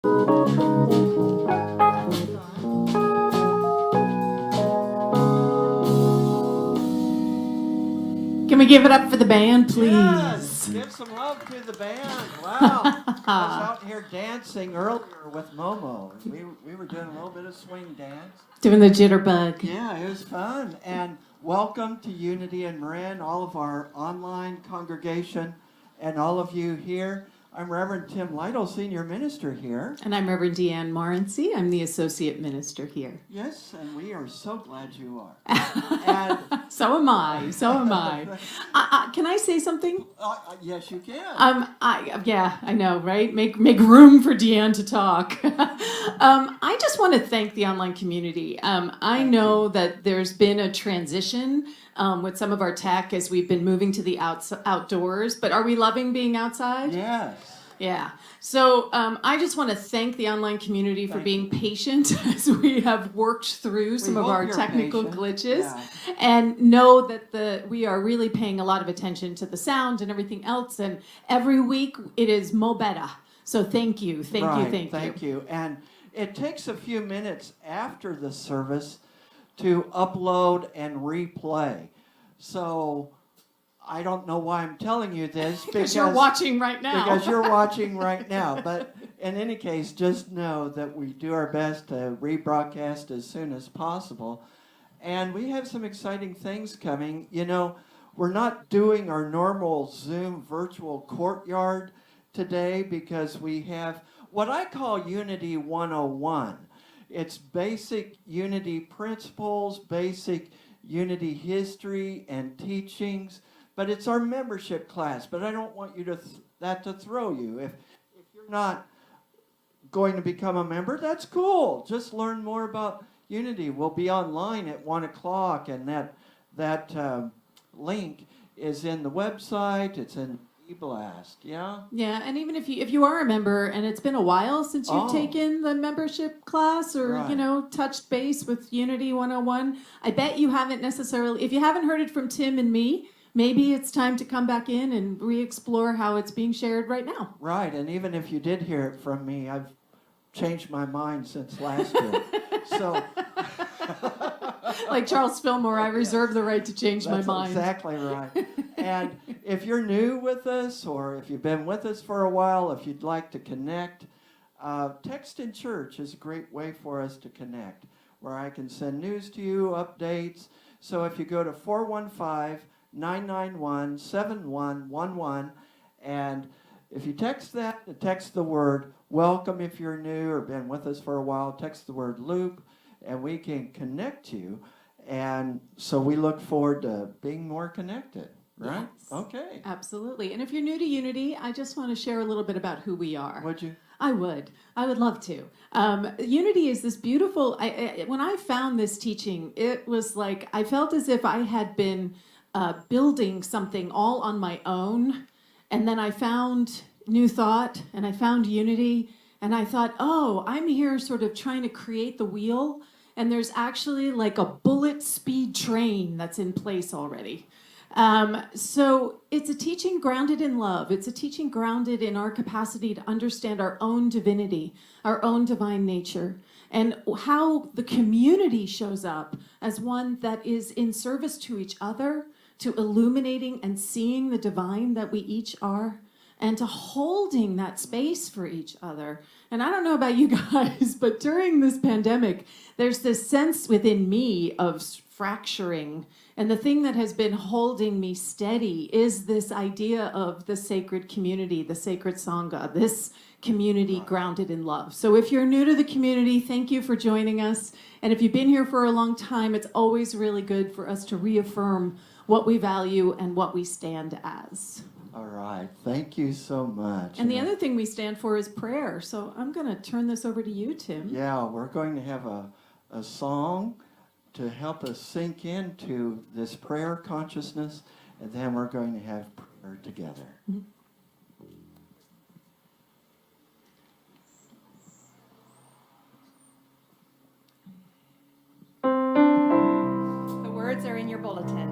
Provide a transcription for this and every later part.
Can we give it up for the band, please? Yes, give some love to the band. Wow. I was out here dancing earlier with Momo. We were doing a little bit of swing dance. Doing the jitterbug. Yeah, it was fun. And welcome to Unity and Marin, all of our online congregation, and all of you here. I'm Reverend Tim Lytle, Senior Minister here. And I'm Reverend Deanne Morency. I'm the Associate Minister here. Yes, and we are so glad you are. And so am I. So am I. Can I say something? Yes, you can. I know, right? Make room for Deanne to talk. I just want to thank the online community. I know that there's been a transition with some of our tech as we've been moving to the outdoors. But are we loving being outside? Yes. Yeah. So I just want to thank the online community for being patient as we have worked through some of our technical glitches, and know that we are really paying a lot of attention to the sound and everything else. And every week it is mo better. So thank you. Thank you. And it takes a few minutes after the service to upload and replay. So I don't know why I'm telling you this. Because you're watching right now. Because you're watching right now. But in any case, just know that we do our best to rebroadcast as soon as possible. And we have some exciting things coming. You know, we're not doing our normal Zoom virtual courtyard today because we have what I call Unity 101. It's basic Unity principles, basic Unity history and teachings. But it's our membership class. But I don't want you to throw you. If you're not going to become a member, that's cool. Just learn more about Unity. We'll be online at 1 o'clock, and that link is in the website. It's in eBlast. Yeah. Yeah, and even if you are a member and it's been a while since you've taken the membership class or touched base with Unity 101, I bet you haven't necessarily. If you haven't heard it from Tim and me, maybe it's time to come back in and re-explore how it's being shared right now. Right, and even if you did hear it from me, I've changed my mind since last year. So, like Charles Fillmore, I reserve the right to change my mind. That's exactly right. And if you're new with us, or if you've been with us for a while, if you'd like to connect, Text in Church is a great way for us to connect, where I can send news to you, updates. So if you go to 415-991-7111, and if you text that, text the word welcome if you're new or been with us for a while, text the word loop, and we can connect you. And so we look forward to being more connected, right? Yes. Okay. Absolutely. And if you're new to Unity, I just want to share a little bit about who we are. Would you? I would love to. Unity is this beautiful, when I found this teaching, it was like, I felt as if I had been building something all on my own, and then I found New Thought, and I found Unity, and I thought, oh, I'm here sort of trying to create the wheel, and there's actually like a bullet speed train that's in place already. So it's a teaching grounded in love. It's a teaching grounded in our capacity to understand our own divinity, our own divine nature, and how the community shows up as one that is in service to each other, to illuminating and seeing the divine that we each are, and to holding that space for each other. And I don't know about you guys, but during this pandemic, there's this sense within me of fracturing. And the thing that has been holding me steady is this idea of the sacred community, the sacred Sangha, this community grounded in love. So if you're new to the community, thank you for joining us. And if you've been here for a long time, it's always really good for us to reaffirm what we value and what we stand as. All right. Thank you so much. And the other thing we stand for is prayer. So I'm going to turn this over to you, Tim. Yeah, we're going to have a song to help us sink into this prayer consciousness, and then we're going to have prayer together. Mm-hmm. The words are in your bulletin.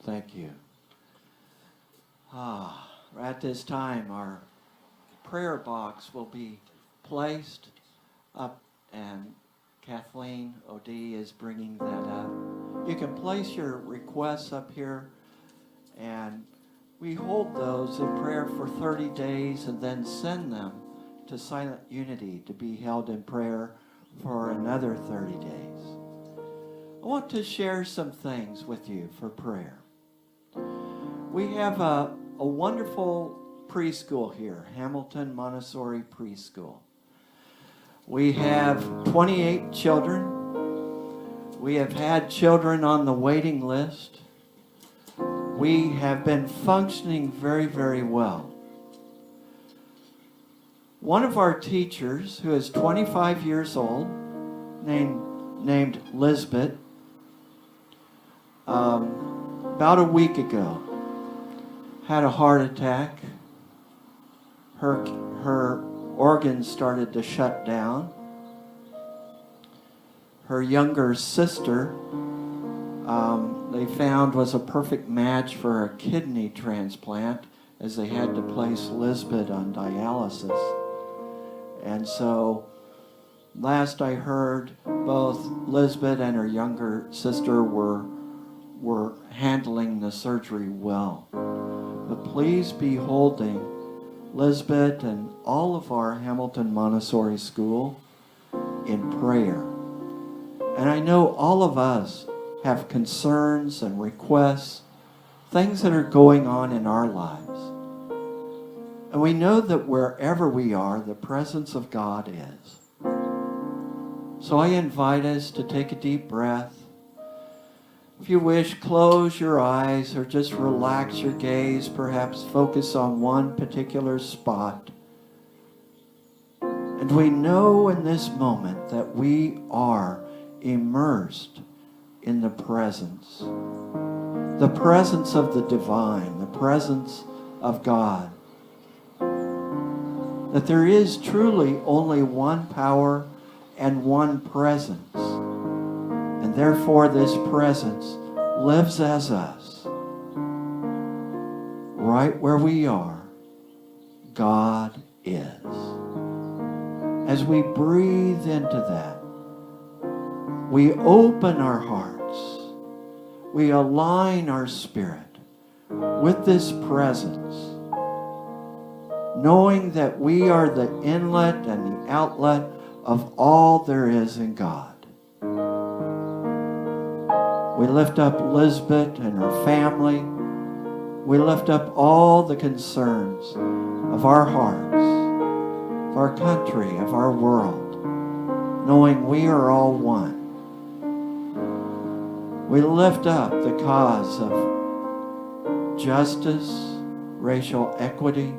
Thank you. At this time, our prayer box will be placed up, and Kathleen O'D is bringing that up. You can place your requests up here, and we hold those in prayer for 30 days and then send them to Silent Unity to be held in prayer for another 30 days. I want to share some things with you for prayer. We have a wonderful preschool here, Hamilton Montessori Preschool. We have 28 children. We have had children on the waiting list. We have been functioning very, very well. One of our teachers, who is 25 years old, named Lisbeth, about a week ago, had a heart attack. Her organs started to shut down. Her younger sister, they found, was a perfect match for a kidney transplant, as they had to place Lisbeth on dialysis. And so, last I heard, both Lisbeth and her younger sister were handling the surgery well. But please be holding Lisbeth and all of our Hamilton Montessori School in prayer. And I know all of us have concerns and requests, things that are going on in our lives. And we know that wherever we are, the presence of God is. So I invite us to take a deep breath. If you wish, close your eyes or just relax your gaze, perhaps focus on one particular spot. And we know in this moment that we are immersed in the presence of the divine, the presence of God. That there is truly only one power and one presence. And therefore this presence lives as us. Right where we are, God is. As we breathe into that, we open our hearts. We align our spirit with this presence, knowing that we are the inlet and the outlet of all there is in God. We lift up Lisbeth and her family. We lift up all the concerns of our hearts, of our country, of our world, knowing we are all one. We lift up the cause of justice, racial equity.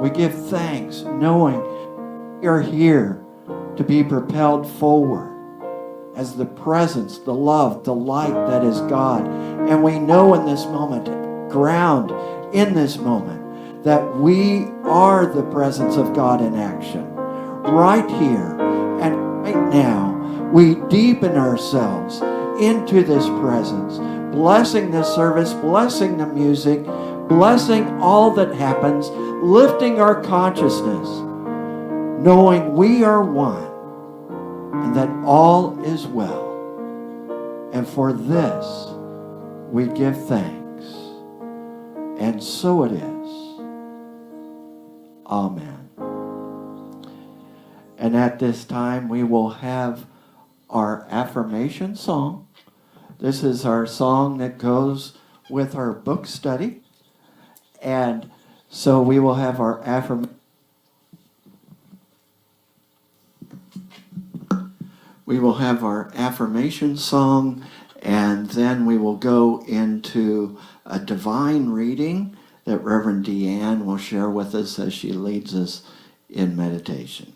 We give thanks knowing we are here to be propelled forward as the presence, the love, the light that is God. And we know in this moment, ground in this moment, that we are the presence of God in action. Right here and right now, we deepen ourselves into this presence, blessing the service, blessing the music, blessing all that happens, lifting our consciousness, knowing we are one and that all is well. And for this, we give thanks. And so it is. Amen. And at this time, we will have our affirmation song. This is our song that goes with our book study. And so we will have our affirmation. We will have our affirmation song, and then we will go into a divine reading that Reverend Deanne will share with us as she leads us in meditation.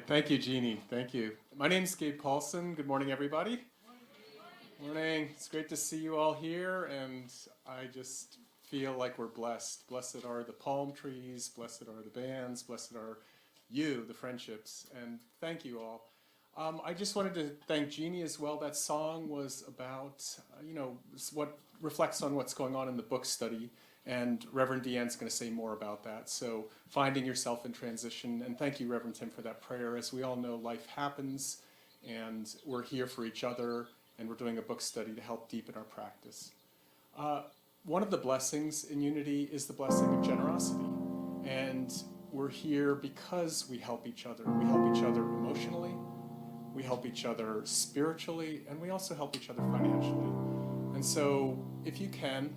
Thank you, Jeannie. Thank you. My name is Gabe Paulson. Good morning, everybody. Morning. It's great to see you all here, and I just feel like we're blessed. Blessed are the palm trees, blessed are the bands, blessed are you, the friendships, and thank you all. I just wanted to thank Jeannie as well. That song was about, what reflects on what's going on in the book study, and Reverend Deanne's going to say more about that. So finding yourself in transition, and thank you, Reverend Tim, for that prayer. As we all know, life happens, and we're here for each other, and we're doing a book study to help deepen our practice. One of the blessings in unity is the blessing of generosity, and we're here because we help each other. We help each other emotionally, we help each other spiritually, and we also help each other financially. And so if you can,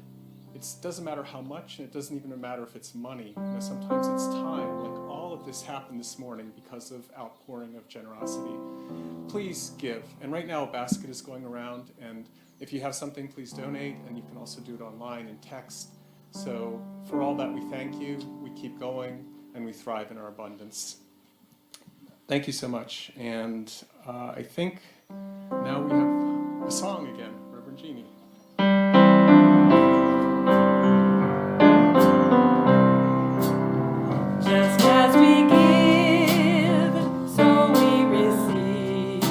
it doesn't matter how much, and it doesn't even matter if it's money. Sometimes it's time. Like all of this happened this morning because of outpouring of generosity. Please give. And right now a basket is going around, and if you have something, please donate, and you can also do it online and text. So for all that, we thank you, we keep going, and we thrive in our abundance. Thank you so much. And I think now we have a song again, Reverend Jeannie. Just as we give, so we receive.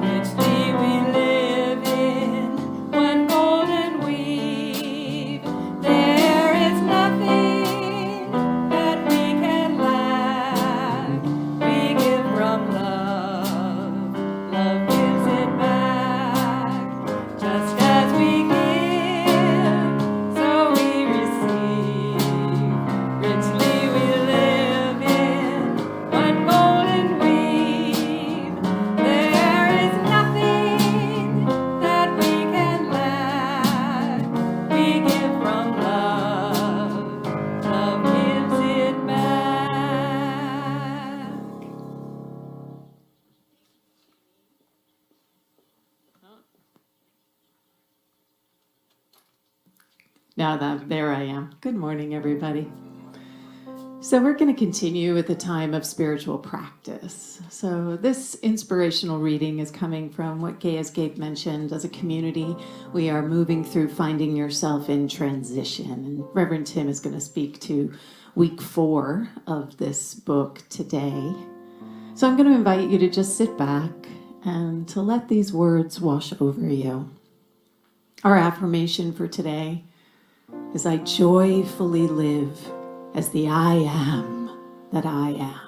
Richly we live in one golden weave. There is nothing that we can lack. We give from love, love gives it back. Just as we give, so we receive. Richly we live in one golden weave. There is nothing that we can lack. We give from love, love gives it back. There I am. Good morning, everybody. So we're going to continue with the time of spiritual practice. So this inspirational reading is coming from what as Gabe mentioned, as a community, we are moving through finding yourself in transition. And Reverend Tim is going to speak to week 4 of this book today. So I'm going to invite you to just sit back and to let these words wash over you. Our affirmation for today is I joyfully live as the I am that I am.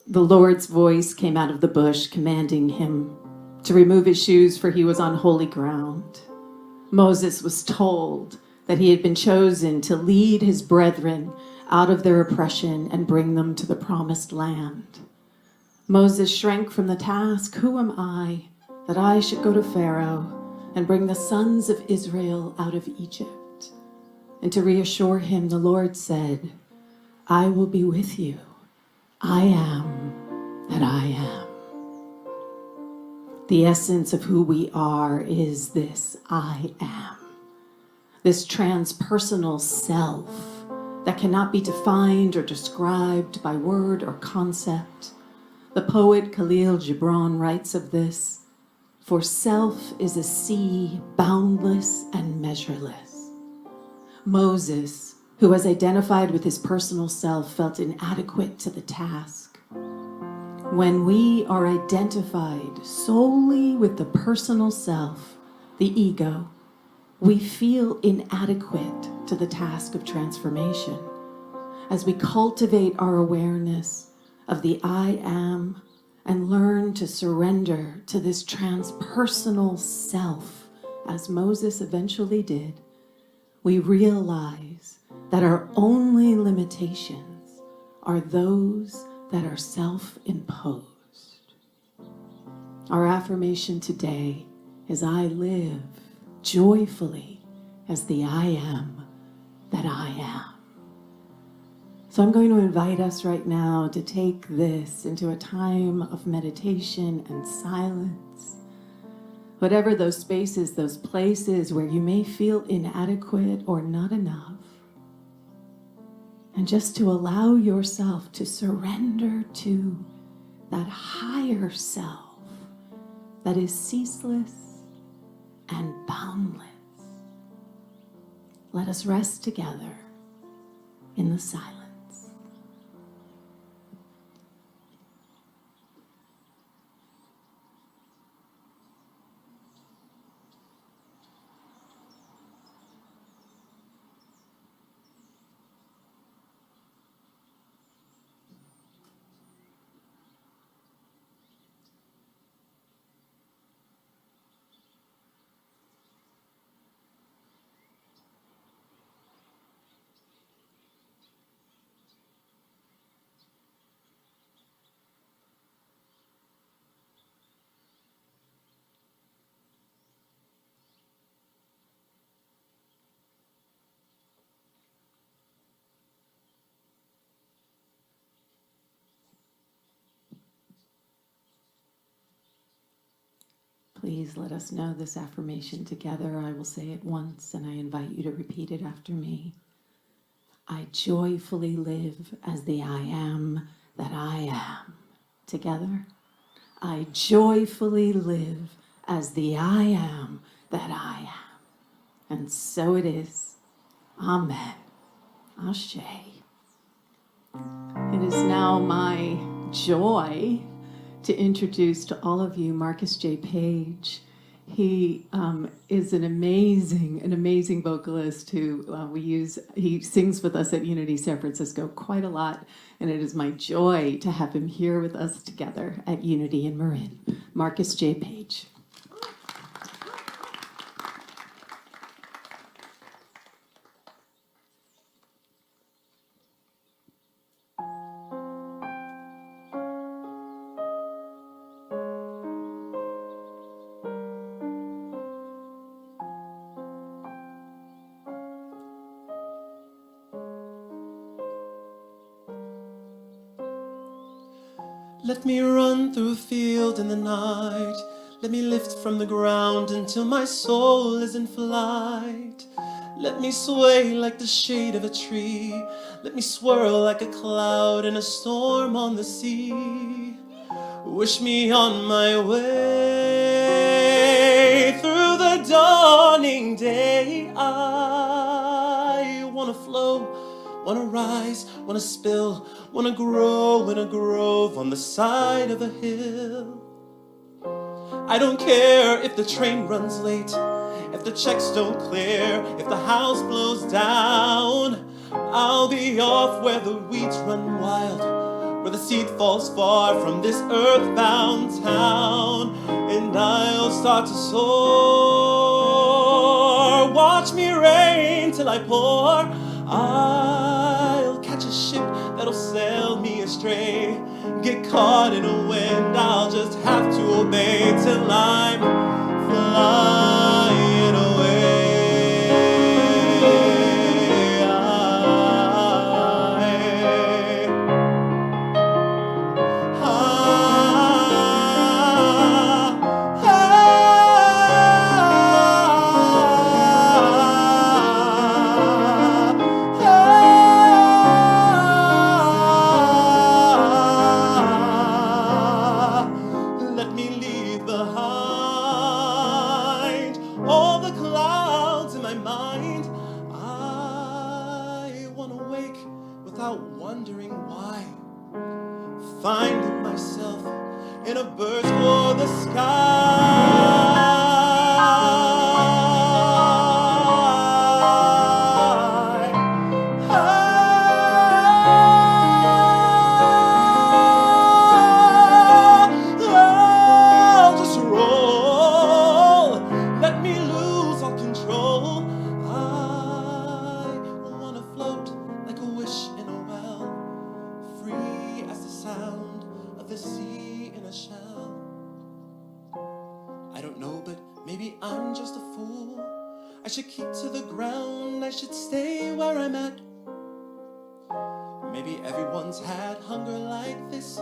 The Lord's voice came out of the bush, commanding him to remove his shoes, for he was on holy ground. Moses was told that he had been chosen to lead his brethren out of their oppression and bring them to the promised land. Moses shrank from the task. Who am I that I should go to Pharaoh and bring the sons of Israel out of Egypt? And to reassure him, the Lord said, I will be with you. I am that I am. The essence of who we are is this I am. This transpersonal self that cannot be defined or described by word or concept. The poet Khalil Gibran writes of this, for self is a sea boundless and measureless. Moses, who was identified with his personal self, felt inadequate to the task. When we are identified solely with the personal self, the ego, we feel inadequate to the task of transformation. As we cultivate our awareness of the I am and learn to surrender to this transpersonal self, as Moses eventually did, we realize that our only limitations are those that are self-imposed. Our affirmation today is I live joyfully as the I am that I am. So I'm going to invite us right now to take this into a time of meditation and silence. Whatever those spaces, those places where you may feel inadequate or not enough, And just to allow yourself to surrender to that higher self that is ceaseless and boundless. Let us rest together in the silence. Please let us know this affirmation together. I will say it once, and I invite you to repeat it after me. I joyfully live as the I am that I am. Together. I joyfully live as the I am that I am. And so it is. Amen. Ashe. It is now my joy to introduce to all of you Marcus J. Page. He is an amazing vocalist who he sings with us at Unity San Francisco quite a lot, and it is my joy to have him here with us together at Unity in Marin. Marcus J. Page. Let me run through a field in the night. Let me lift from the ground until my soul is in flight. Let me sway like the shade of a tree. Let me swirl like a cloud in a storm on the sea. Wish me on my way through the dawning day. I wanna flow, wanna rise, wanna spill, wanna grow in a grove on the side of a hill. I don't care if the train runs late, if the checks don't clear, if the house blows down. I'll be off where the weeds run wild, where the seed falls far from this earthbound town. And I'll start to soar. Watch me rain till I pour. I'll catch a ship that'll sail me astray. Get caught in a wind, I'll just have to obey till I'm flying away. Let me leave behind all the clouds in my mind. I want to wake without wondering why. Finding myself in a bird for the sky. I'll just roll. Let me lose all control. I want to float like a wish in a well, free as the sound of the sea in a shell. I don't know, but maybe I'm just a fool. I should keep to the ground, I should stay where I'm at. Maybe everyone's had hunger like this,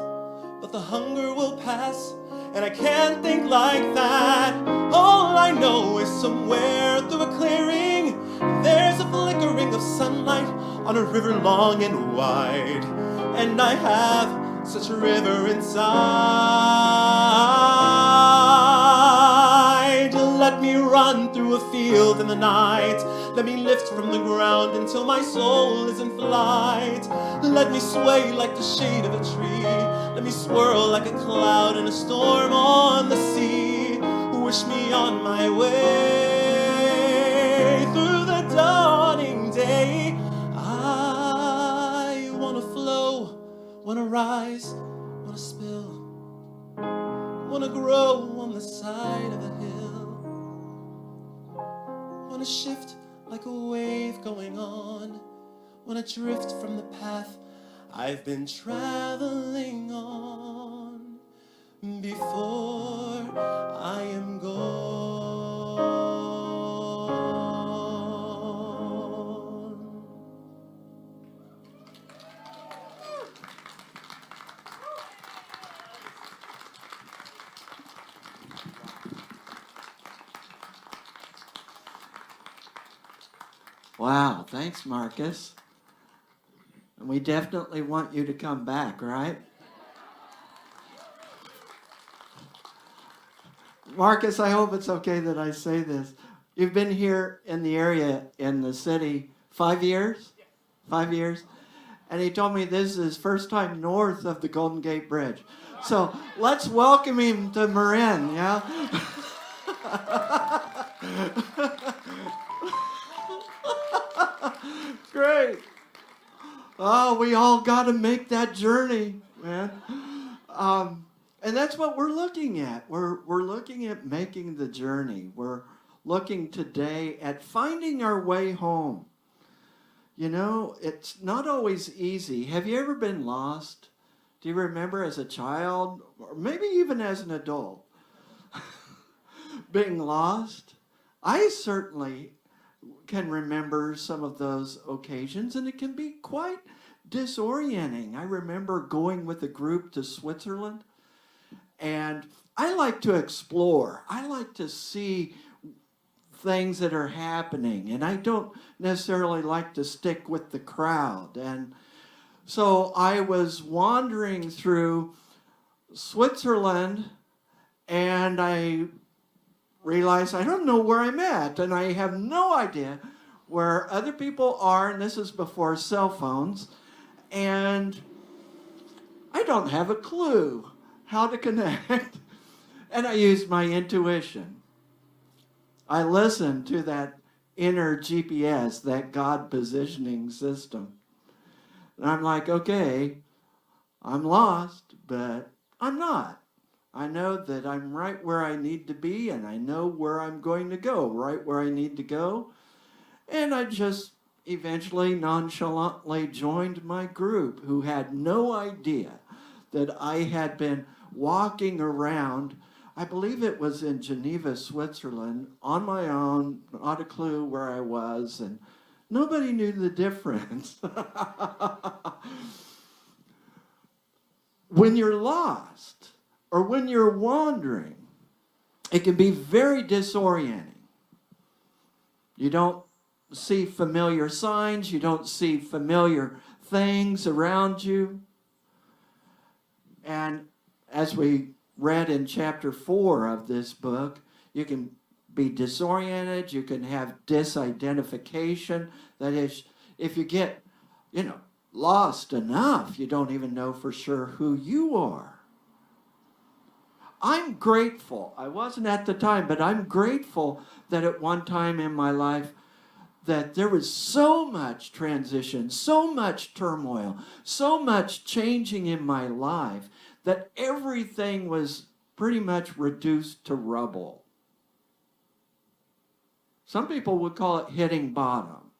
but the hunger will pass, and I can't think like that. All I know is somewhere through a clearing, there's a flickering of sunlight on a river long and wide, and I have such a river inside. Let me run through a field in the night. Let me lift from the ground until my soul is in flight. Let me sway like the shade of a tree. Let me swirl like a cloud in a storm on the sea. Wish me on my way through the dawning day. I wanna flow, wanna rise, wanna spill, wanna grow on the side of a hill, wanna shift like a wave going on, wanna drift from the path I've been traveling on before I am gone. Wow, thanks, Marcus. And we definitely want you to come back, right? Marcus, I hope it's okay that I say this. You've been here in the area, in the city, 5 years? 5 years? And he told me this is his first time north of the Golden Gate Bridge. So let's welcome him to Marin, yeah? Great. Oh, we all got to make that journey, man. And that's what we're looking at. We're looking at making the journey. We're looking today at finding our way home. You know, it's not always easy. Have you ever been lost? Do you remember as a child, or maybe even as an adult, being lost? I certainly can remember some of those occasions, and it can be quite disorienting. I remember going with a group to Switzerland, and I like to explore. I like to see things that are happening, and I don't necessarily like to stick with the crowd. And so I was wandering through Switzerland, and I realized I don't know where I'm at, and I have no idea where other people are, and this is before cell phones, and I don't have a clue how to connect. And I used my intuition. I listened to that inner GPS, that God positioning system. And I'm like, okay, I'm lost, but I'm not. I know that I'm right where I need to be, and I know where I'm going to go, right where I need to go. And I just eventually nonchalantly joined my group, who had no idea that I had been walking around, I believe it was in Geneva, Switzerland, on my own, not a clue where I was, and nobody knew the difference. When you're lost, or when you're wandering, it can be very disorienting. You don't see familiar signs, you don't see familiar things around you. And as we read in chapter 4 of this book, you can be disoriented, you can have disidentification. That is, if you get, lost enough, you don't even know for sure who you are. I'm grateful. I wasn't at the time, but I'm grateful that at one time in my life that there was so much transition, so much turmoil, so much changing in my life that everything was pretty much reduced to rubble. Some people would call it hitting bottom.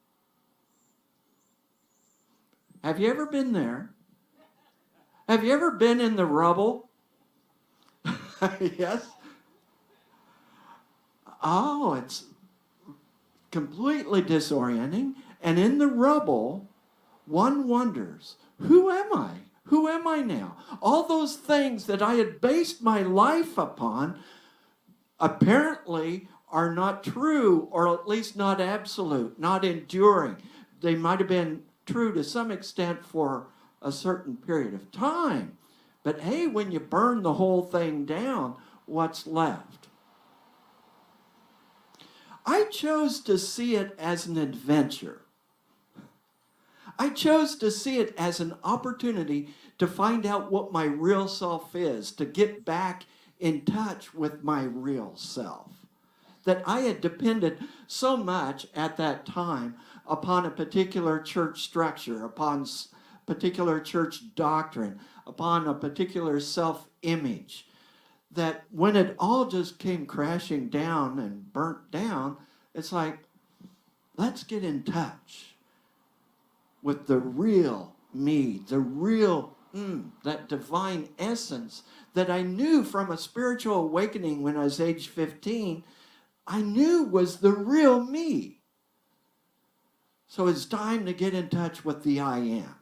Have you ever been there? Have you ever been in the rubble? Yes? Oh, it's completely disorienting. And in the rubble, one wonders, who am I? Who am I now? All those things that I had based my life upon apparently are not true, or at least not absolute, not enduring. They might have been true to some extent for a certain period of time. But hey, when you burn the whole thing down, what's left? I chose to see it as an adventure. I chose to see it as an opportunity to find out what my real self is, to get back in touch with my real self. That I had depended so much at that time upon a particular church structure, upon particular church doctrine, upon a particular self-image, that when it all just came crashing down and burnt down, it's like, let's get in touch with the real me, the real that divine essence that I knew from a spiritual awakening when I was age 15, I knew was the real me. So it's time to get in touch with the I am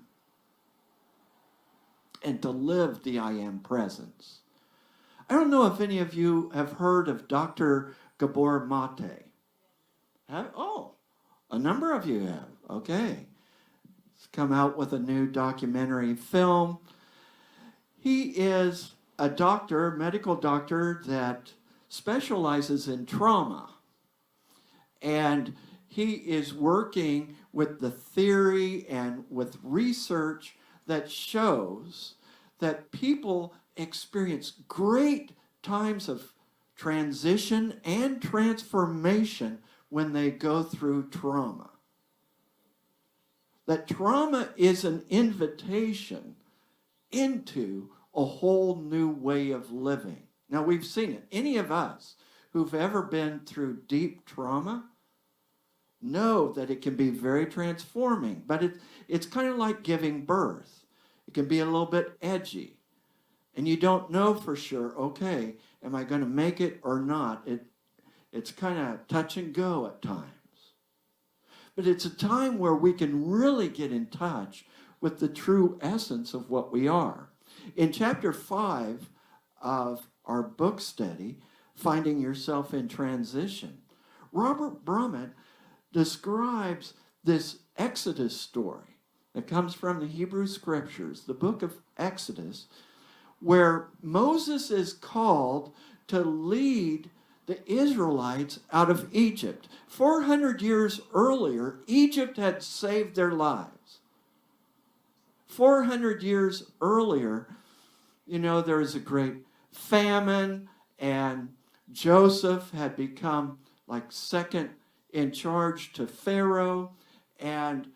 and to live the I am presence. I don't know if any of you have heard of Dr. Gabor Mate. Oh, a number of you have. Okay. He's come out with a new documentary film. He is a doctor, medical doctor that specializes in trauma. And he is working with the theory and with research that shows that people experience great times of transition and transformation when they go through trauma. That trauma is an invitation into a whole new way of living. Now, we've seen it. Any of us who've ever been through deep trauma know that it can be very transforming, but it's kind of like giving birth. It can be a little bit edgy, and you don't know for sure, okay, am I going to make it or not? It's kind of touch and go at times. But it's a time where we can really get in touch with the true essence of what we are. In chapter 5 of our book study, Finding Yourself in Transition, Robert Brummett describes this Exodus story that comes from the Hebrew Scriptures, the book of Exodus, where Moses is called to lead the Israelites out of Egypt. 400 years earlier, Egypt had saved their lives. 400 years earlier, there was a great famine, and Joseph had become like second in charge to Pharaoh, and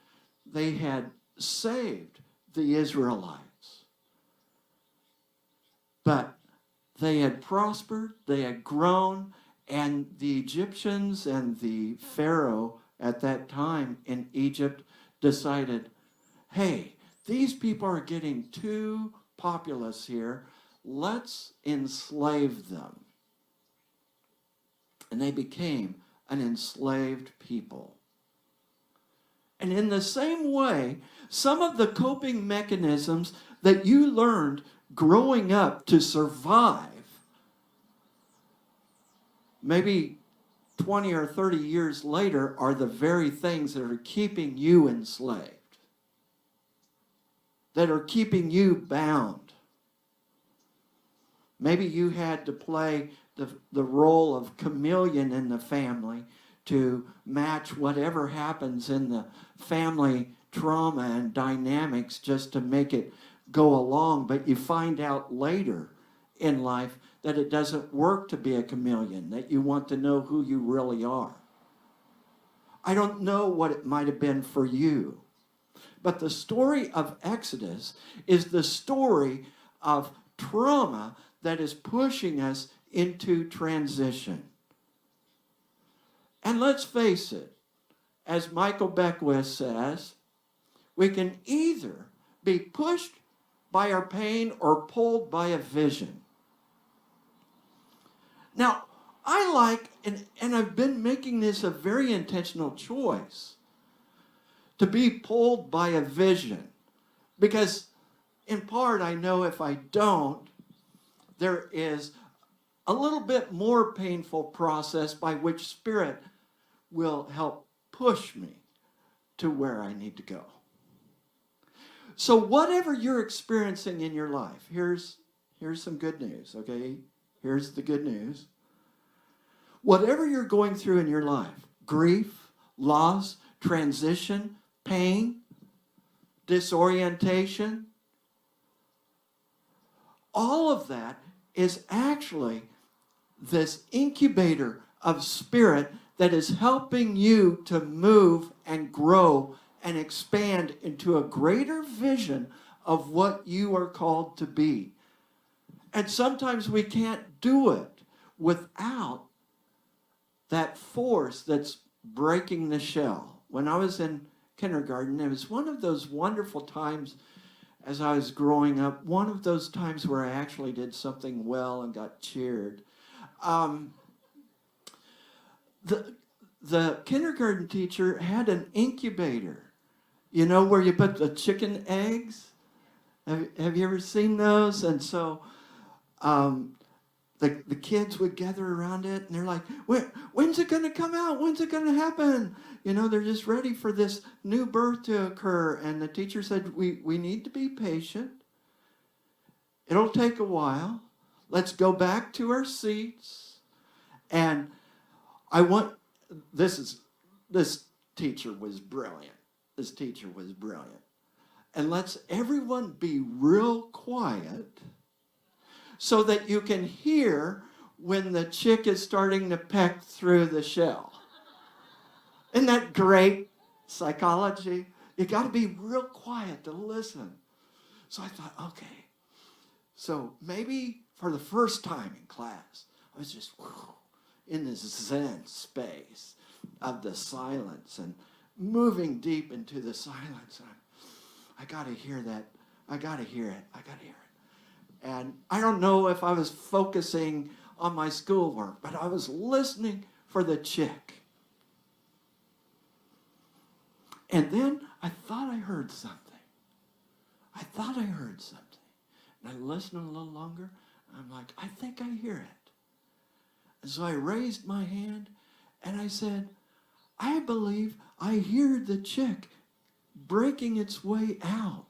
they had saved the Israelites. But they had prospered, they had grown, and the Egyptians and the Pharaoh at that time in Egypt decided, hey, these people are getting too populous here. Let's enslave them. And they became an enslaved people. And in the same way, some of the coping mechanisms that you learned growing up to survive, maybe 20 or 30 years later, are the very things that are keeping you enslaved, that are keeping you bound. Maybe you had to play the role of chameleon in the family to match whatever happens in the family trauma and dynamics just to make it go along, but you find out later in life that it doesn't work to be a chameleon, that you want to know who you really are. I don't know what it might have been for you, but the story of Exodus is the story of trauma that is pushing us into transition. And let's face it, as Michael Beckwith says, we can either be pushed by our pain or pulled by a vision. Now, I like, and I've been making this a very intentional choice, to be pulled by a vision. Because in part, I know if I don't, there is a little bit more painful process by which Spirit will help push me to where I need to go. So whatever you're experiencing in your life, here's some good news, okay? Here's the good news. Whatever you're going through in your life, grief, loss, transition, pain, disorientation, all of that is actually this incubator of spirit that is helping you to move and grow and expand into a greater vision of what you are called to be. And sometimes we can't do it without that force that's breaking the shell. When I was in kindergarten, it was one of those wonderful times as I was growing up, one of those times where I actually did something well and got cheered. The kindergarten teacher had an incubator, you know, where you put the chicken eggs. Have you ever seen those? And so the kids would gather around it, and they're like, when's it going to come out? When's it going to happen? You know, they're just ready for this new birth to occur. And the teacher said, we need to be patient. It'll take a while. Let's go back to our seats. And this teacher was brilliant. This teacher was brilliant. And let's everyone be real quiet so that you can hear when the chick is starting to peck through the shell. Isn't that great psychology? You got to be real quiet to listen. So I thought, okay. So maybe for the first time in class, I was just in this Zen space of the silence and moving deep into the silence. I got to hear that. I got to hear it. I got to hear it. And I don't know if I was focusing on my schoolwork, but I was listening for the chick. And then I thought I heard something. And I listened a little longer. And I'm like, I think I hear it. And so I raised my hand and I said, I believe I hear the chick breaking its way out.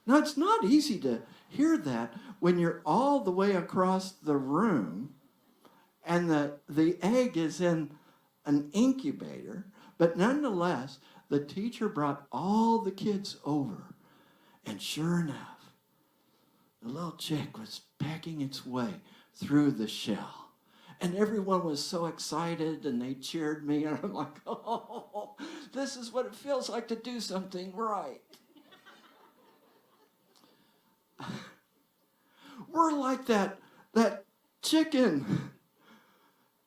Now, it's not easy to hear that when you're all the way across the room and the egg is in an incubator. But nonetheless, the teacher brought all the kids over. And sure enough, the little chick was pecking its way through the shell. And everyone was so excited and they cheered me. And I'm like, oh, this is what it feels like to do something right. We're like that chicken.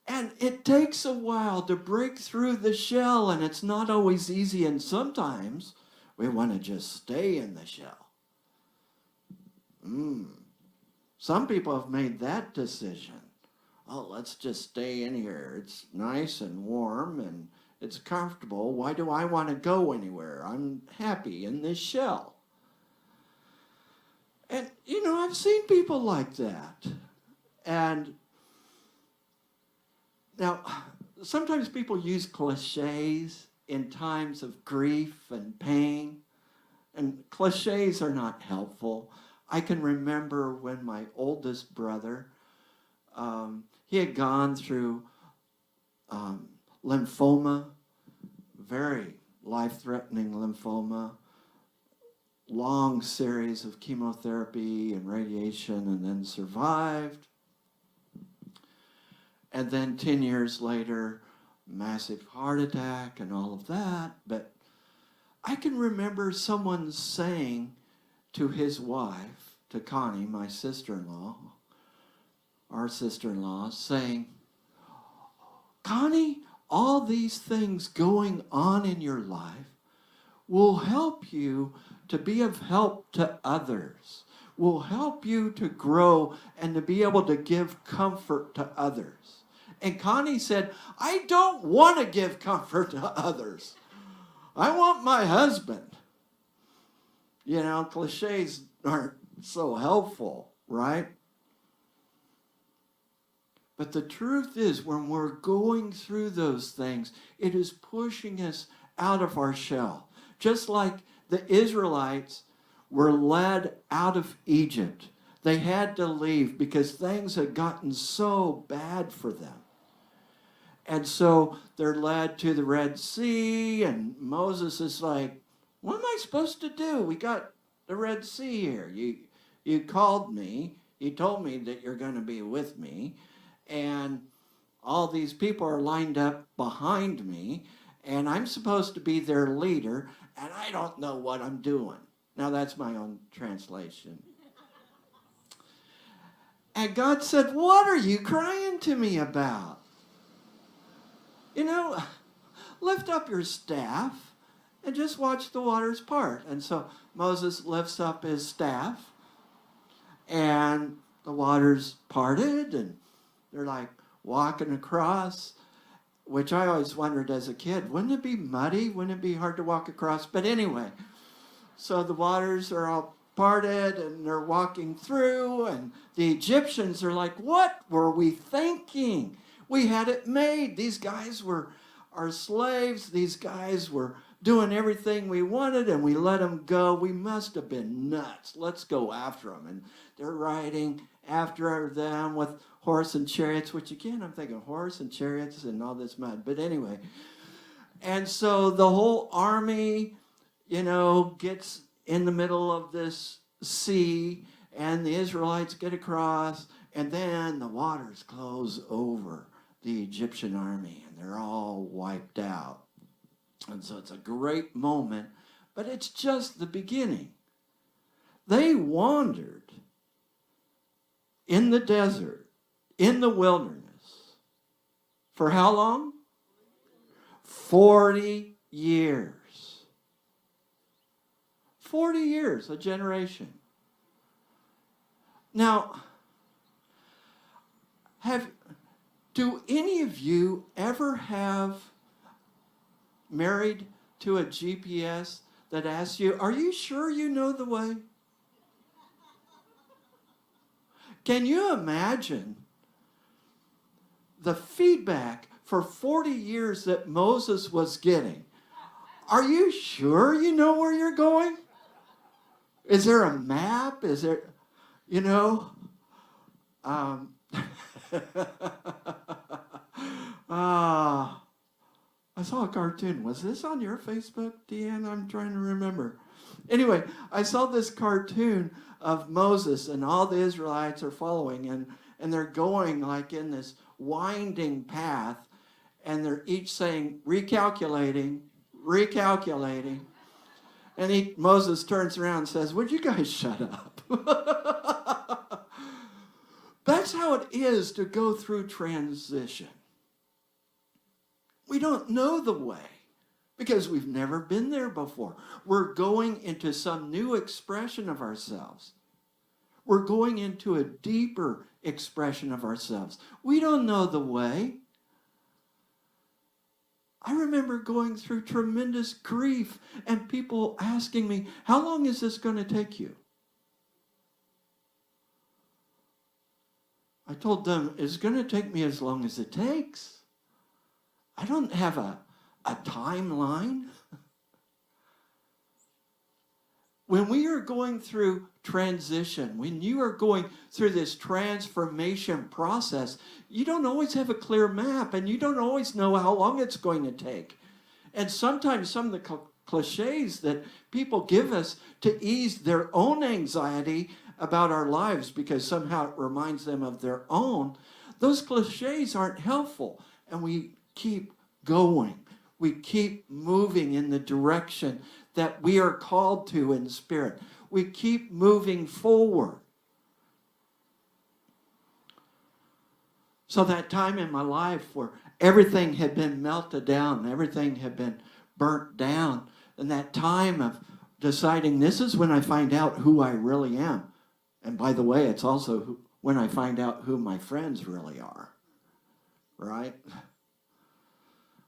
And it takes a while to break through the shell, and it's not always easy. And sometimes we want to just stay in the shell. Some people have made that decision. Oh, let's just stay in here. It's nice and warm and it's comfortable. Why do I want to go anywhere? I'm happy in this shell. And, you know, I've seen people like that. And now, sometimes people use cliches in times of grief and pain. And cliches are not helpful. I can remember when my oldest brother, he had gone through lymphoma, very life-threatening lymphoma, long series of chemotherapy and radiation, and then survived. And then 10 years later, massive heart attack and all of that. But I can remember someone saying to his wife, to Connie, my sister-in-law, our sister-in-law, saying, Connie, all these things going on in your life will help you to be of help to others, will help you to grow and to be able to give comfort to others. And Connie said, I don't want to give comfort to others. I want my husband. You know, cliches aren't so helpful, right? But the truth is, when we're going through those things, it is pushing us out of our shell. Just like the Israelites were led out of Egypt. They had to leave because things had gotten so bad for them. And so they're led to the Red Sea, and Moses is like, what am I supposed to do? We got the Red Sea here. You called me. You told me that you're going to be with me. And all these people are lined up behind me, and I'm supposed to be their leader, and I don't know what I'm doing. Now, that's my own translation. And God said, what are you crying to me about? You know, lift up your staff and just watch the waters part. And so Moses lifts up his staff, and the waters parted, and they're like walking across, which I always wondered as a kid, wouldn't it be muddy? Wouldn't it be hard to walk across? But anyway, so the waters are all parted, and they're walking through, and the Egyptians are like, what were we thinking? We had it made. These guys were our slaves. These guys were doing everything we wanted, and we let them go. We must have been nuts. Let's go after them. And they're riding after them with horse and chariots, which again, I'm thinking horse and chariots and all this mud. But anyway, and so the whole army, gets in the middle of this sea, and the Israelites get across, and then the waters close over the Egyptian army, and they're all wiped out. And so it's a great moment, but it's just the beginning. They wandered in the desert, in the wilderness, for how long? 40 years. 40 years, a generation. Now, do any of you ever have married to a GPS that asks you, are you sure you know the way? Can you imagine the feedback for 40 years that Moses was getting? Are you sure you know where you're going? Is there a map? Is there, I saw a cartoon. Was this on your Facebook, Deanne? I'm trying to remember. Anyway, I saw this cartoon of Moses, and all the Israelites are following, and they're going like in this winding path, and they're each saying, recalculating. And Moses turns around and says, would you guys shut up? That's how it is to go through transition. We don't know the way because we've never been there before. We're going into some new expression of ourselves. We're going into a deeper expression of ourselves. We don't know the way. I remember going through tremendous grief and people asking me, how long is this going to take you? I told them, it's going to take me as long as it takes. I don't have a timeline. When we are going through transition, when you are going through this transformation process, you don't always have a clear map, and you don't always know how long it's going to take. And sometimes some of the cliches that people give us to ease their own anxiety about our lives because somehow it reminds them of their own, those cliches aren't helpful. And we keep going. We keep moving in the direction that we are called to in spirit. We keep moving forward. So that time in my life where everything had been melted down, everything had been burnt down, and that time of deciding this is when I find out who I really am. And by the way, it's also when I find out who my friends really are, right?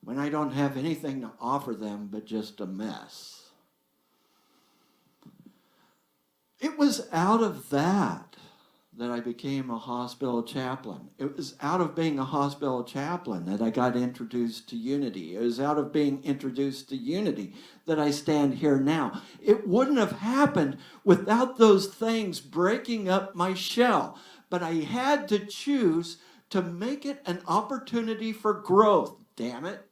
When I don't have anything to offer them but just a mess. It was out of that that I became a hospital chaplain. It was out of being a hospital chaplain that I got introduced to unity. It was out of being introduced to unity that I stand here now. It wouldn't have happened without those things breaking up my shell. But I had to choose to make it an opportunity for growth. Damn it.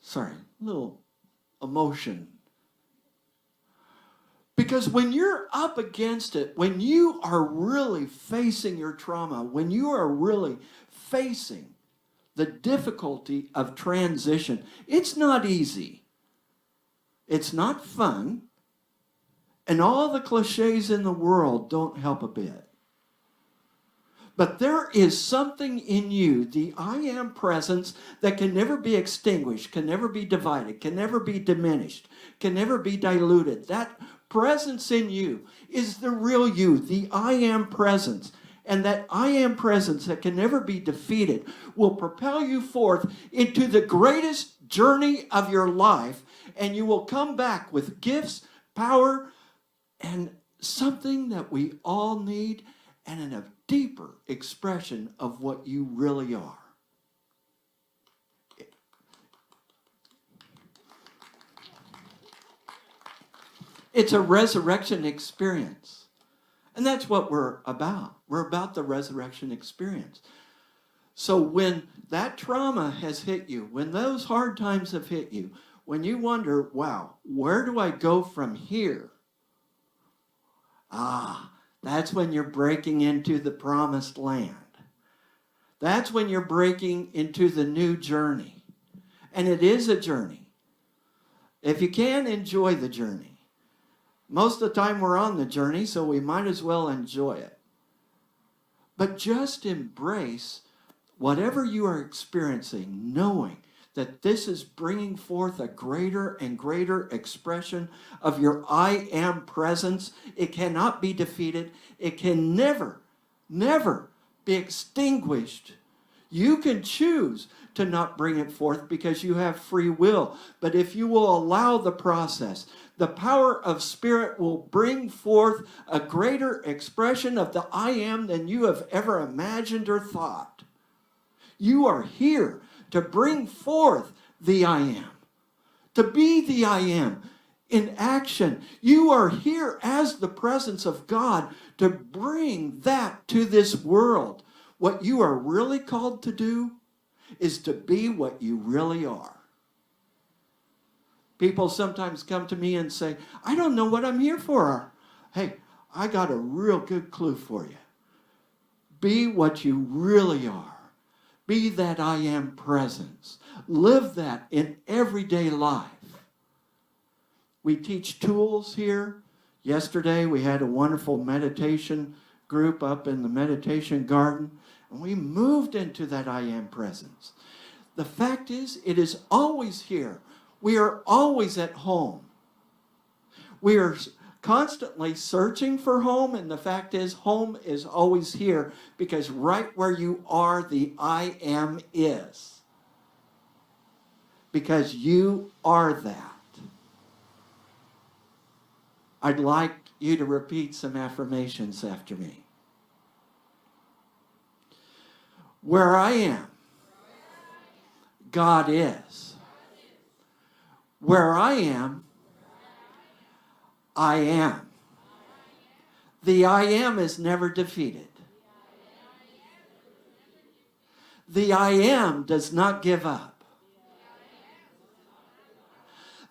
Sorry, a little emotion. Because when you're up against it, when you are really facing your trauma, when you are really facing the difficulty of transition, it's not easy. It's not fun. And all the cliches in the world don't help a bit. But there is something in you, the I am presence, that can never be extinguished, can never be divided, can never be diminished, can never be diluted. That presence in you is the real you, the I am presence. And that I am presence that can never be defeated will propel you forth into the greatest journey of your life. And you will come back with gifts, power, and something that we all need, and a deeper expression of what you really are. It's a resurrection experience. And that's what we're about. We're about the resurrection experience. So when that trauma has hit you, when those hard times have hit you, when you wonder, wow, where do I go from here? That's when you're breaking into the promised land. That's when you're breaking into the new journey. And it is a journey. If you can, enjoy the journey. Most of the time we're on the journey, so we might as well enjoy it. But just embrace whatever you are experiencing, knowing that this is bringing forth a greater and greater expression of your I am presence. It cannot be defeated. It can never, never be extinguished. You can choose to not bring it forth because you have free will. But if you will allow the process, the power of Spirit will bring forth a greater expression of the I am than you have ever imagined or thought. You are here to bring forth the I am, to be the I am in action. You are here as the presence of God to bring that to this world. What you are really called to do is to be what you really are. People sometimes come to me and say, I don't know what I'm here for. Hey, I got a real good clue for you. Be what you really are. Be that I am presence. Live that in everyday life. We teach tools here. Yesterday we had a wonderful meditation group up in the meditation garden, and we moved into that I am presence. The fact is, it is always here. We are always at home. We are constantly searching for home, and the fact is, home is always here because right where you are, the I am is. Because you are that. I'd like you to repeat some affirmations after me. Where I am, God is. Where I am, I am. The I am is never defeated. The I am does not give up.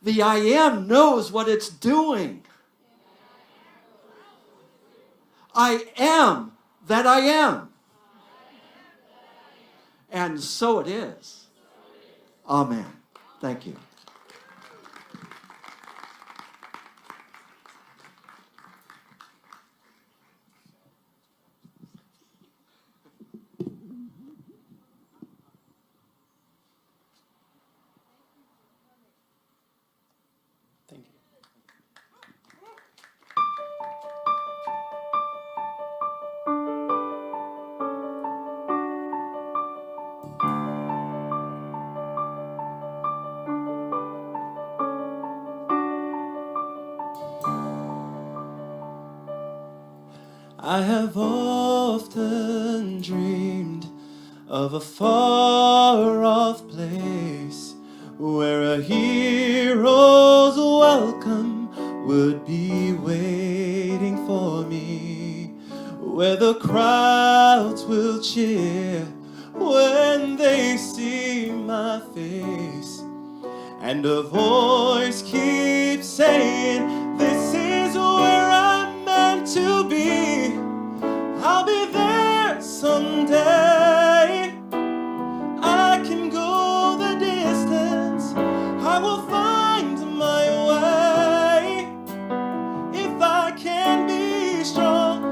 The I am knows what it's doing. I am that I am. And so it is. Amen. Thank you. Thank you. I have often dreamed of a far-off place where a hero's welcome would be waiting for me, where the crowds will cheer when they see my face, and a voice keeps saying, this is where I'm meant to be. I'll be there someday. I can go the distance. I will find my way. If I can be strong,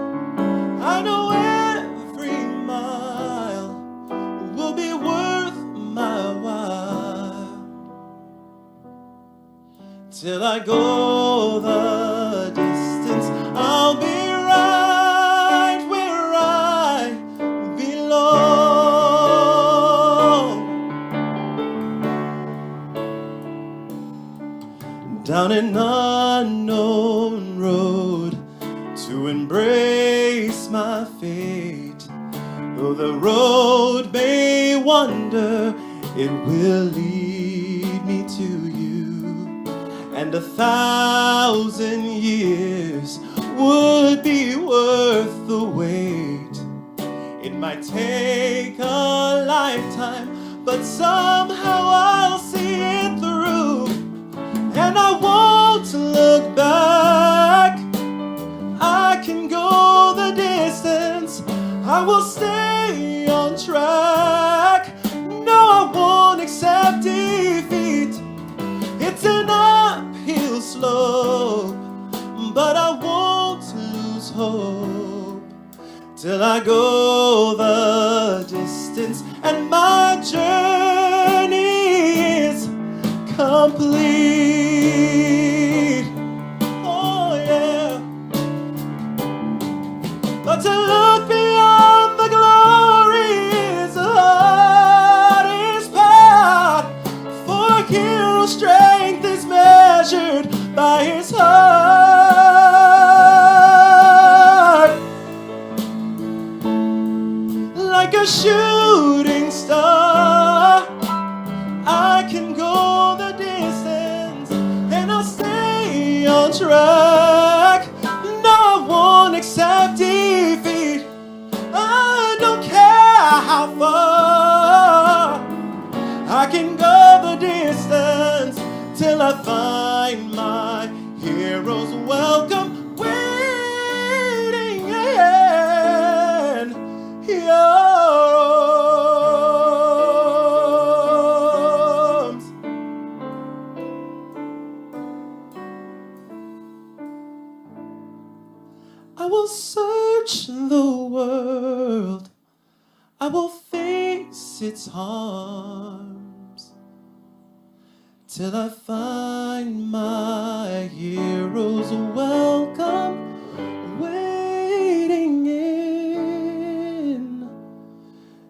I know every mile will be worth my while. Till I go the distance, I'll be right where I belong. Down an unknown road to embrace my fate. Though the road may wander, it will lead me to you. And 1,000 years would be worth the wait. It might take a lifetime, but somehow I'll see it through. And I won't look back. I can go the distance. I will stay on track. No, I won't accept defeat. It's an uphill slope, but I won't lose hope till I go the distance and my journey is complete. Oh yeah. But to look beyond the glory is the hardest part. For a hero's strength is measured by his heart. Like a shooting star, I can go the distance and I'll stay on track. No, I won't accept defeat. I don't care how far. I can go the distance till I find my hero's welcome waiting in your arms. I will search the world. I will face its harms till I find my hero's welcome waiting in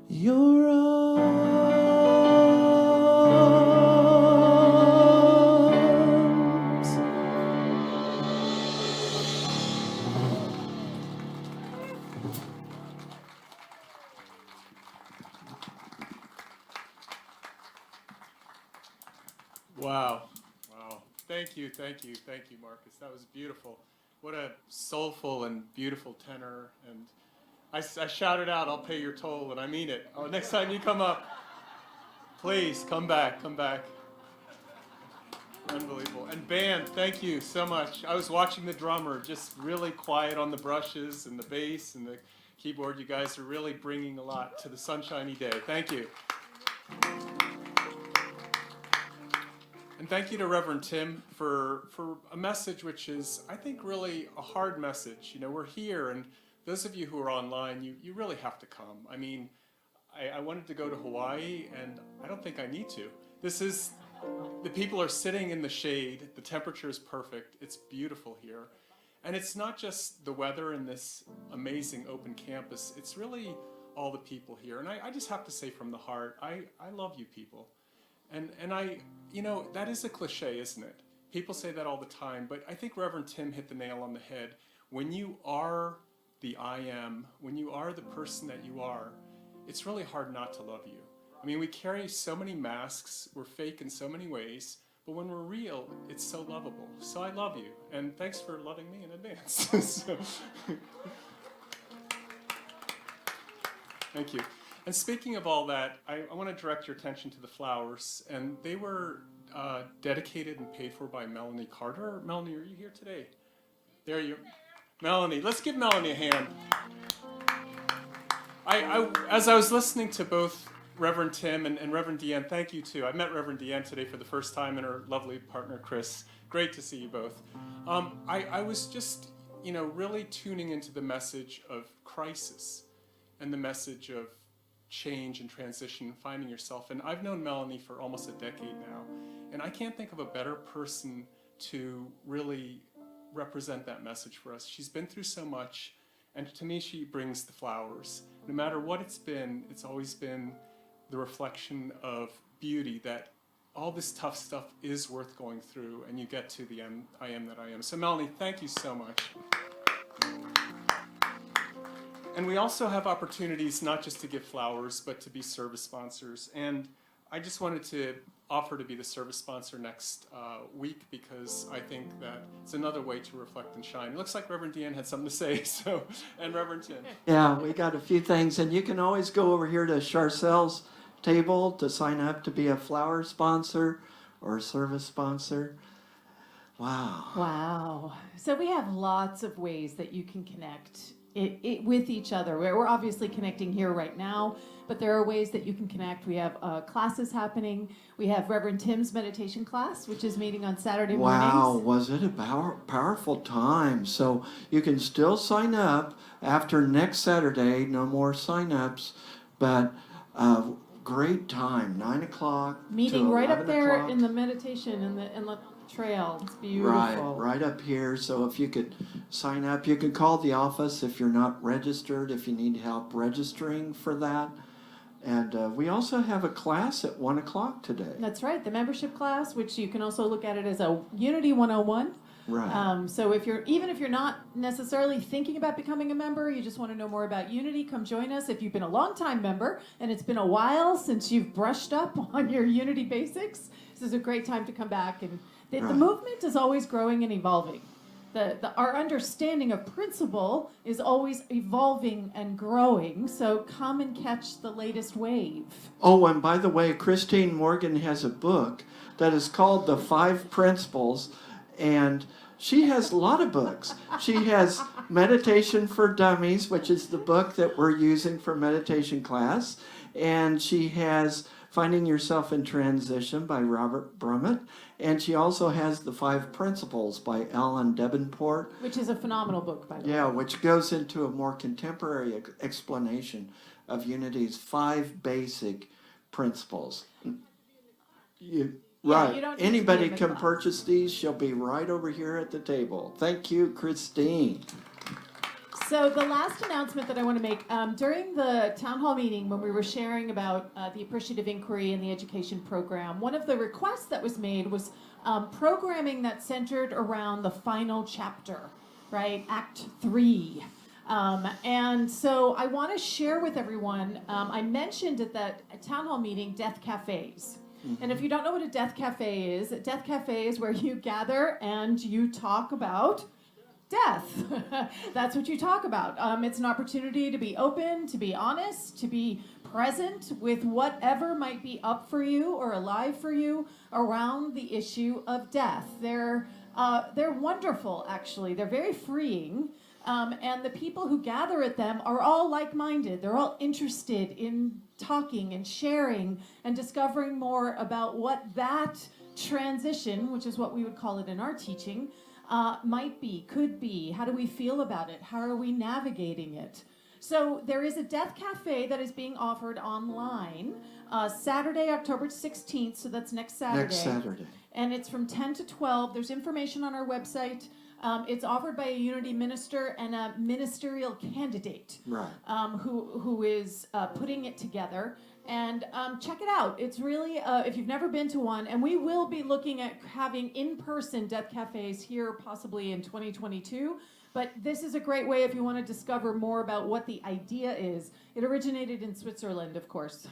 your arms. Wow. Wow. Thank you, Marcus. That was beautiful. What a soulful and beautiful tenor. And I shouted out, I'll pay your toll, and I mean it. Oh, next time you come up, please come back. Unbelievable. And band, thank you so much. I was watching the drummer, just really quiet on the brushes and the bass and the keyboard. You guys are really bringing a lot to the sunshiny day. Thank you. And thank you to Reverend Tim for a message which is, I think, really a hard message. You know, we're here, and those of you who are online, you really have to come. I mean, I wanted to go to Hawaii, and I don't think I need to. The people are sitting in the shade, the temperature is perfect, it's beautiful here. And it's not just the weather in this amazing open campus, it's really all the people here. And I just have to say from the heart, I love you people. And I, you know, that is a cliche, isn't it? People say that all the time, but I think Reverend Tim hit the nail on the head. When you are the I am, when you are the person that you are, it's really hard not to love you. I mean, we carry so many masks, we're fake in so many ways, but when we're real, it's so lovable. So I love you, and thanks for loving me in advance. So, thank you. And speaking of all that, I want to direct your attention to the flowers, and they were dedicated and paid for by Melanie Carter. Melanie, are you here today? There you are. Melanie, let's give Melanie a hand. As I was listening to both Reverend Tim and Reverend Deanne, thank you too. I met Reverend Deanne today for the first time and her lovely partner Chris. Great to see you both. I was just, really tuning into the message of crisis and the message of change and transition, finding yourself. And I've known Melanie for almost a decade now, and I can't think of a better person to really represent that message for us. She's been through so much, and to me she brings the flowers. No matter what it's always been the reflection of beauty, that all this tough stuff is worth going through, and you get to the end, I am that I am. So Melanie, thank you so much. And we also have opportunities not just to give flowers, but to be service sponsors. And I just wanted to offer to be the service sponsor next week, because I think that it's another way to reflect and shine. It looks like Reverend Deanne had something to say, and Reverend Tim. Yeah, we got a few things, and you can always go over here to Charcelle's table to sign up to be a flower sponsor or a service sponsor. Wow. Wow. So we have lots of ways that you can connect with each other. We're obviously connecting here right now, but there are ways that you can connect. We have classes happening. We have Reverend Tim's meditation class, which is meeting on Saturday mornings. Wow, was it a powerful time? So you can still sign up after next Saturday. No more sign-ups, but great time, 9 o'clock Meeting to right up 11 there o'clock. in the meditation in the trail. It's beautiful. Right up here. So if you could sign up, you can call the office if you're not registered, if you need help registering for that. And we also have a class at 1 o'clock today. That's right, the membership class, which you can also look at it as a Unity 101. Right. So if you're not necessarily thinking about becoming a member, you just want to know more about Unity, come join us. If you've been a long-time member and it's been a while since you've brushed up on your Unity basics, this is a great time to come back. And the movement is always growing and evolving. Our understanding of principle is always evolving and growing, so come and catch the latest wave. Oh, and by the way, Christine Morgan has a book that is called The 5 Principles, and she has a lot of books. She has Meditation for Dummies, which is the book that we're using for meditation class, and she has Finding Yourself in Transition by Robert Brummett, and she also has The 5 Principles by Alan Davenport. Which is a phenomenal book, by the way. Yeah, which goes into a more contemporary explanation of Unity's 5 basic principles. Right. You don't need to be Anybody in the can class. purchase these. She'll be right over here at the table. Thank you, Christine. So the last announcement that I want to make, during the town hall meeting when we were sharing about the appreciative inquiry and the education program, one of the requests that was made was programming that centered around the final chapter, right? Act 3. And so I want to share with everyone, I mentioned at that town hall meeting, death cafes. And if you don't know what a death cafe is where you gather and you talk about death. That's what you talk about. It's an opportunity to be open, to be honest, to be present with whatever might be up for you or alive for you around the issue of death. They're wonderful, actually. They're very freeing. And the people who gather at them are all like-minded. They're all interested in talking and sharing and discovering more about what that transition, which is what we would call it in our teaching, might be, could be. How do we feel about it? How are we navigating it? So there is a death cafe that is being offered online Saturday, October 16th, so that's next Saturday. Next Saturday. And it's from 10 to 12. There's information on our website. It's offered by a Unity minister and a ministerial candidate, Right. who is putting it together. And check it out. It's really, if you've never been to one, and we will be looking at having in-person death cafes here possibly in 2022. But this is a great way if you want to discover more about what the idea is. It originated in Switzerland, of course.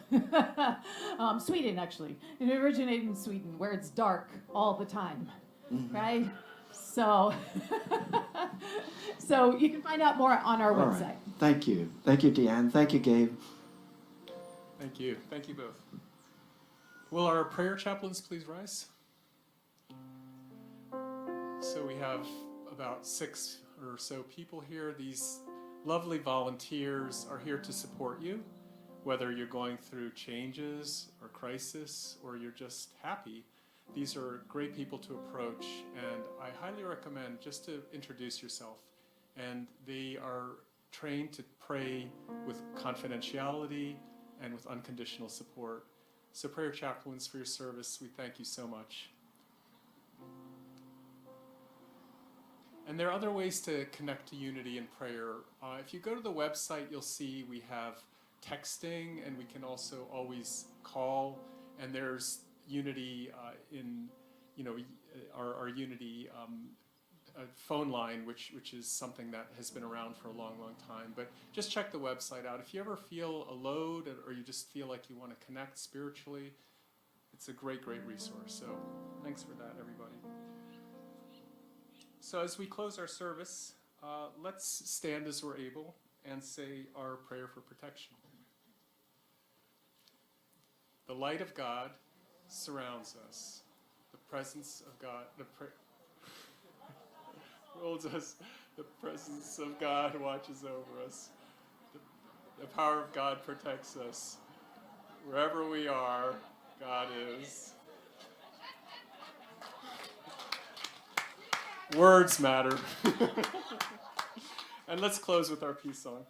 Sweden, actually. It originated in Sweden, where it's dark all the time, right? So, so you can find out more on our All website. right. Thank you. Thank you, Deanne. Thank you, Gabe. Thank you. Thank you both. Will our prayer chaplains please rise? So we have about 6 or so people here. These lovely volunteers are here to support you, whether you're going through changes or crisis or you're just happy. These are great people to approach, and I highly recommend just to introduce yourself. And they are trained to pray with confidentiality and with unconditional support. So prayer chaplains, for your service, we thank you so much. And there are other ways to connect to unity in prayer. If you go to the website, you'll see we have texting, and we can also always call. And there's unity in, our unity phone line, which is something that has been around for a long, long time. But just check the website out. If you ever feel a load, or you just feel like you want to connect spiritually, it's a great, great resource. So thanks for that, everybody. So as we close our service, let's stand as we're able and say our prayer for protection. The light of God surrounds us. The presence of God holds us. The presence of God watches over us. The power of God protects us. Wherever we are, God is. Words matter. And let's close with our peace song.